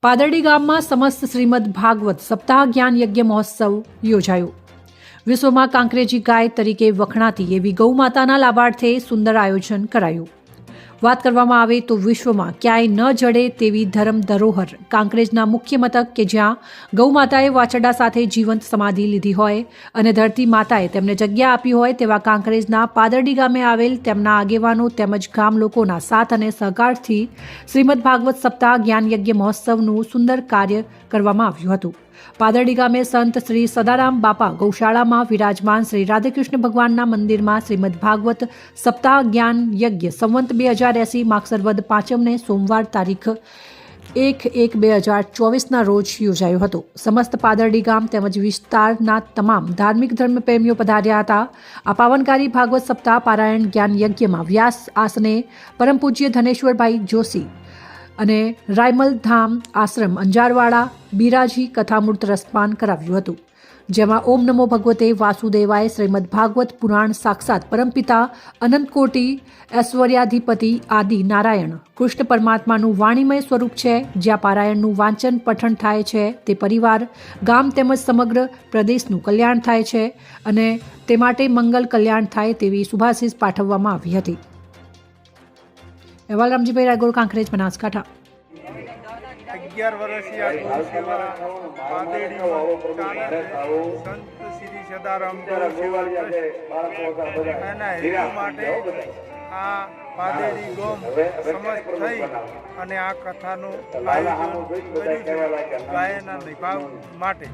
પાદરડી ગામમાં સમસ્ત શ્રીમદ ભાગવત સપ્તાહ જ્ઞાન યજ્ઞ મહોત્સવ યોજાયો। વિશ્વમાં કાંકરેજી ગાય તરીકે વખણાતી એવી ગૌ માતાના લાભાર્થે સુંદર આયોજન કરાયું। વાત કરવામાં આવે તો વિશ્વમાં ક્યાંય ન જડે તેવી ધર્મ ધરોહર કાંકરેજના મુખ્ય મથક કે જ્યાં ગૌ માતાએ વાછરડા સાથે જીવંત સમાધિ લીધી હોય અને ધરતી માતાએ તેમને જગ્યા આપી હોય તેવા કાંકરેજના પાદરડી ગામે આવેલ તેમના આગેવાનો તેમજ ગામ લોકોના સાથ અને સહકારથી શ્રીમદ ભાગવત સપ્તાહ જ્ઞાન યજ્ઞ મહોત્સવનું સુંદર કાર્ય કરવામાં આવ્યું હતું। પાદરડી ગામે સંત શ્રી સદારામ બાપા ગૌશાળામાં વિરાજમાન શ્રી રાધાકૃષ્ણ ભગવાનના મંદિરમાં શ્રીમદ ભાગવત સપ્તાહ જ્ઞાન યજ્ઞ સંવંત 2080 માગસર વદ 5 સોમવાર તારીખ 1/1/2024 રોજ યોજાયો હતો। સમસ્ત પાદરડી ગામ તેમજ વિસ્તારના તમામ ધાર્મિક ધર્મપ્રેમીઓ પધાર્યા હતા। આ પાવનકારી ભાગવત સપ્તાહ પારાયણ જ્ઞાન યજ્ઞમાં વ્યાસ આસને પરમ પૂજ્ય ધનેશ્વરભાઈ જોશી અને રાયમલ ધામ આશ્રમ અંજારવાડા બિરાજી કથામૃત રસપાન કરાવ્યું હતું, જેમાં ઓમ નમો ભગવતે વાસુદેવાય શ્રીમદ ભાગવત પુરાણ સાક્ષાત પરમપિતા અનંતકોટી ઐશ્વર્યાધિપતિ આદિ નારાયણ કૃષ્ણ પરમાત્માનું વાણીમય સ્વરૂપ છે। જ્યાં પારાયણનું વાંચન પઠન થાય છે તે પરિવાર ગામ તેમજ સમગ્ર પ્રદેશનું કલ્યાણ થાય છે અને તે માટે મંગલ કલ્યાણ થાય તેવી શુભાશીષ પાઠવવામાં આવી હતી। અહેવાલ રામજીભાઈ રાયગોર, કાંકરેજ, બનાસકાંઠા। 11 વર્ષથી આ ગૌ સેવા પાદરડીમાં ચાલે છે। સંત શ્રી સદારામ ગૌ સેવા ટ્રસ્ટ એના હેતુ માટે આ પાદરડી ગામ સમસ્ત થઈ અને આ કથાનું આયોજન કર્યું છે ગાયના નિભાવ માટે।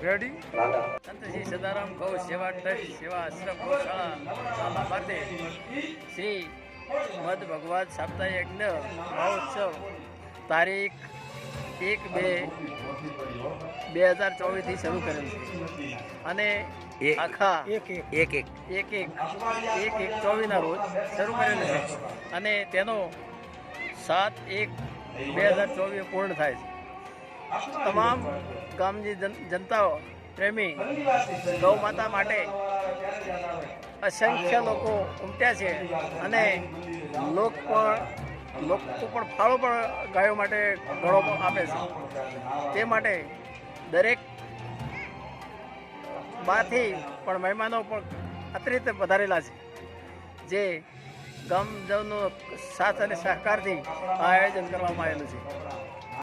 રેડી? સંત શ્રી સદારામ ગૌ સેવા ટ્રસ્ટ સેવા આશ્રમ ગૌશાળા માટે શ્રી મદ ભગવત સપ્તાહ યજ્ઞ મહોત્સવ તારીખ 1/2/2024 શરૂ કરેલ છે અને આખા 1/1/24 રોજ શરૂ કરેલ છે અને તેનો 7/1/2024 પૂર્ણ થાય છે। તમામ ગામની જનતાઓ પ્રેમી ગૌ માતા માટે અસંખ્ય લોકો ઉમટ્યા છે અને લોકો પણ ફાળો પણ ગાયો માટે ઘણો આપે છે। તે માટે દરેક બહારથી પણ મહેમાનો પણ અતિરિક્ત વધારેલા છે, જે ગામજનો સાથ અને સહકારથી આ આયોજન કરવામાં આવેલું છે।